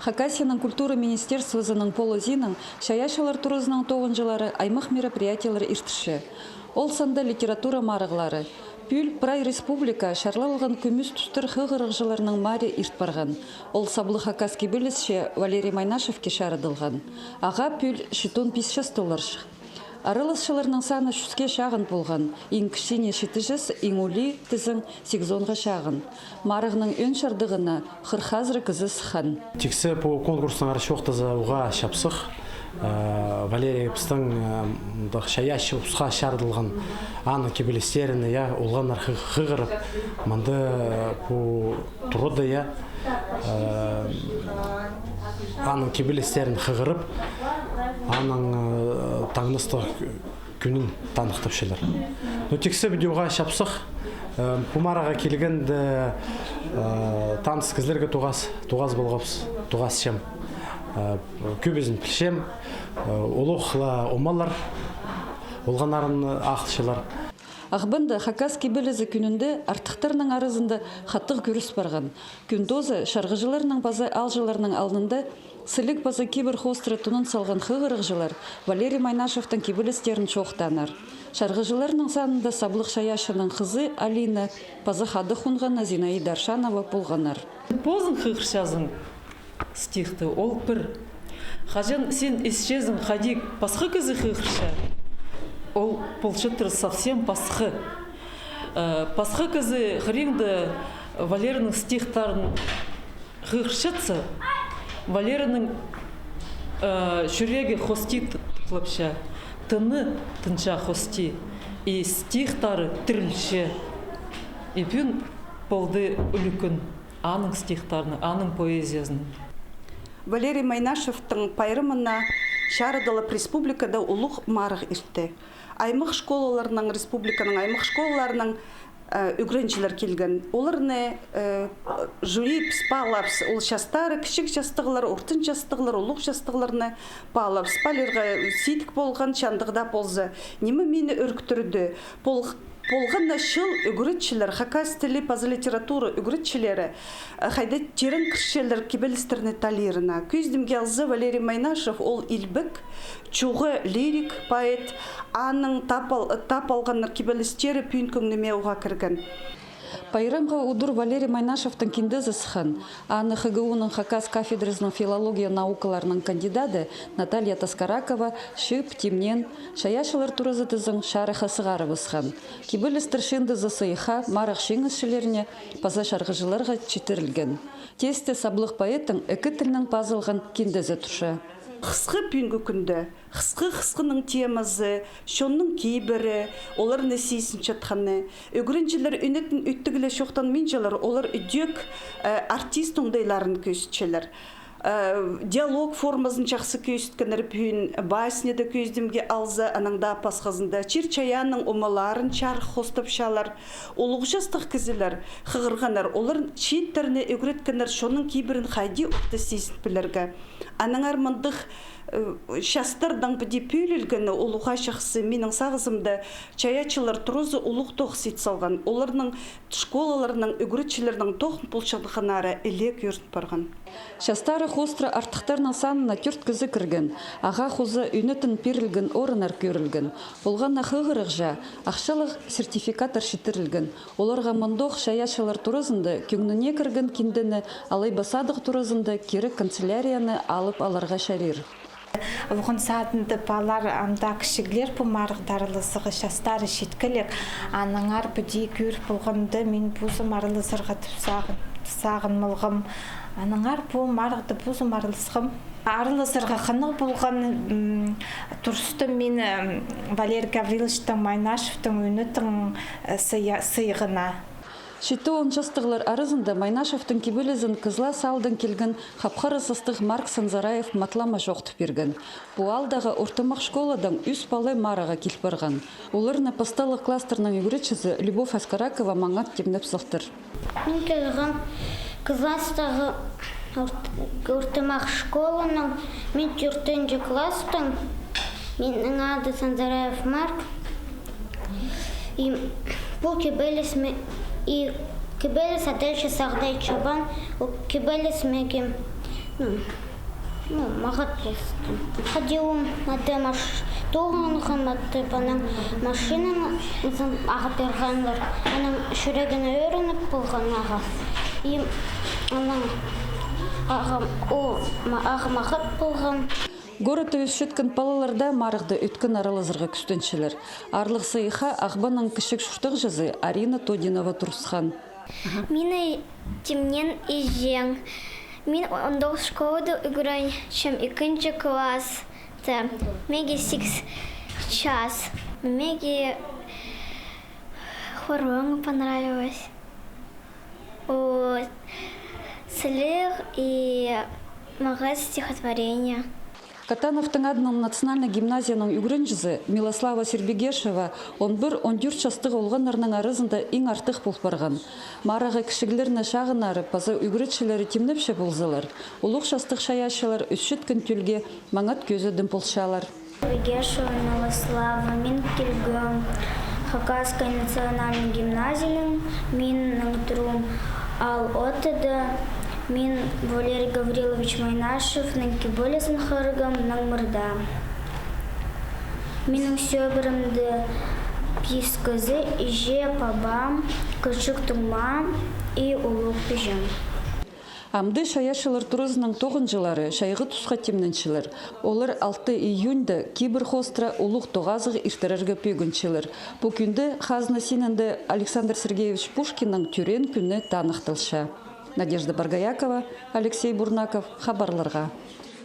Хакасияның культура министерствосының полозиның шаяшалар турызының тоғынжылары аймақ мероприятиялары иртіші. Ол санда литература марығылары. Пүл Прай Республика шарлалған көміс түстір хығырықжыларының маре иртпарған. Ол саблы Хакаски бөлісше Валерий Майнашев кешарыдылған. Аға пүл шитон писшес толаршық. Арылысшыларының саны шүске шағын болған. Ең кішіне шетіжіс, ең олі тізің 8-ға шағын. Марығының өн шардығына қырхазыры кізі сыхан. Тексі по конкурсының аршоқтызы ұға шапсық. Валерий Пстың шаяшы ұсқа шардылған аны кебелестеріні олғанар қығырып. Манды по тұрыды аның кебелестерін қығырып, аның таңнысты күнін танықтып шелер. Но тексі видеоға шапсық, Пумараға келгенді таныс кізлерге туғаз болғапс, туғаз шем. Көбезін пілшем, олуқла омалар, олғанарын ақылшылар. Ағбында Хакаски білізі күнінде артықтарының арызында қаттық көріс барған. Күндозы шарғыжыларының базы алжыларының алдында сілік базы кибір хостры тұнын салған қығырықжылар Валерий Майнашевтың кебілістерін çoğтанар. Шарғыжыларының санында саблық шаяшының қызы Алина, базы хады хунғана Зинаида Даршанова болғанар. Позын қығыршазың стихты ол бір. Хажан сен исчезің хадик басқы кізі қығырша. Ол полшыттыр совсем пасхы. Пасхы кізі хринді Валерінің стихтарын қығыршатса, Валерінің жүрегі хости тұлапша, тыны тынша хости, и стихтары тірілші. И бүн полды үлікін аның стихтарының, аның поэзиясының. Валерий Майнашевтың пайрымына Шарыдалып республикада улуq марық иртті. Аймық школаларының, республиканың аймық школаларының үгренчілер келген. Оларны жүйіп, спалапс, ол шастары, кішік жастығылар, ортын жастығылар, улуq жастығыларны палапс. Палерға сейтік болған шандығда болзы. Немі мені өрктірді. Полғанна шыл үгірітшілер, Хакас тілі пазы литература үгірітшілері, қайда терін кіршелер кебелістеріне талеріна. Көздімге алзы Валерий Майнашев ол илбік, чуғы лирик поэт, аның тап алғаннар кебелістері пүйін көңнеме оға кірген. Пайрамға удур Валерий Майнашевтың кендезі сыхан, аны ХГУ-ның Хакас кафедрасының филология наукаларының кандидаты Наталья Таскаракова шып, темнен, шаяшылар туразы тізің шарыға сығарып сыхан. Кебілістір шынды засыйха марық шеңізшілеріне паза шарғыжыларға четірілген. Тесте саблық поэттің әкі тілінің пазылған кендезі тұша. Қысқы пүйінгі күнді, қысқының темазы, шонның кейбірі, олар нәсейсін жатқаны. Өгірінжілер үнетін үттігілі шоқтан менжалар, олар үдек артист оңдайларын көзітшелер. Диалог формасын жақсы көзіткенер пүйін, баснеді көздімге алзы анаңда пасқазында. Чирчаяның омаларын чар хостып шалар, олығы жастық кізілер, қығырғанар, олар шеттеріне өгіреткенер шонның кейбірін қайди ұқты сейсін білерге. Аның армандық шастырдан біде пөйлілгені олуға шақсы менің сағызымда чаячылар тұрызы олуқ тоқсет салған. Оларының школаларының үгіретшілерінің тоқын бұлшадықанары әлек өрт барған. Шастары хостра артықтарының санына түрт кізі кірген. Аға хозы үнетін перілген орынар көрілген. Олғанна қығырық жа, ақшалық сертификатар шетірілген. Оларға мұндоқ шаяшылар тұрызынды көңніне кірген кендені алай басадық тұрызынды кері канцелярияны алып аларға шарир. Бұғын садынды балар анда кішігілер бұл марығдарылысығы шастары шеткілік. Аныңар бүдей көр бұлғымды мен бұзым арылысырға тұсағын мұлғым. Аныңар бұл марықты бұзым арылысығым. Арылысырға қынық болған тұрсты мен Валерий Гавриловичтің Майнашевтің өнітің сыйғына. Шетті ончастығылар арызында Майнашевтың кебелізін қызла салдың келген қапқары сыстық Марк Санзараев матлама жоқты берген. Бұл алдағы ортымақ школадың үс балы мараға келіп барған. Оларына посталық кластерның үгіретшісі Любовь Аскаракова маңат темнеп сықтыр. Мен келген кластағы ортымақ школаның мен 4-ші кластың менің ады Санзараев Марк. Бұл кебеліз И кибелес адельше сагдай чабан, у кибелес меги мағат болсын. Қадеуім мәді тоғынғым мәді баның машинаны ағып берғанлар. Оның жүрегін өрініп болған аға. Ағым ағып болған. Город өшеткін палаларда марықты өткен аралызырға күстеншілер. Арлық сайыға ағбаның кішік шұртық жазы Арина Тодинова тұрысқан. Мені темнен ежен. Мен ондық школада играю, чем икинче класс. Меги 6 час. Меги хорон понравилось. Слег и магаз стихотворения. Катановтың адының национальный гимназияның үгірінжізі Милослава Сербегешева 11-14 жастық олған арның арызында ең артық болып барған. Марағы кішігілеріне шағынары паза үгіретшілері темнепше болзылар. Олық жастық шаяшылар үшшет күн түлге маңат көзі дымпылшалар. Сербегешева Милослава, мен келгім Хакасской национальный гимназияның менің тұрым ал отыды. Мен Валерий Гаврилович Майнашев, нынки болесын харгам наңмырда. Менің сөбірімді пискізі иже пабам, күшік тұңмам и ұлық бежім. Амды шаяшылар турызының 9-жылары шайғы тұсқа темненшілер. Олар 6 июньді кибір хостра ұлық тоғазығы иртерерге пөгіншілер. Бұл күнді Хазна сенінді Александр Сергеевич Пушкинның түрен күні танықтылша. Надежда Баргаякова, Алексей Бурнаков, хабарларға.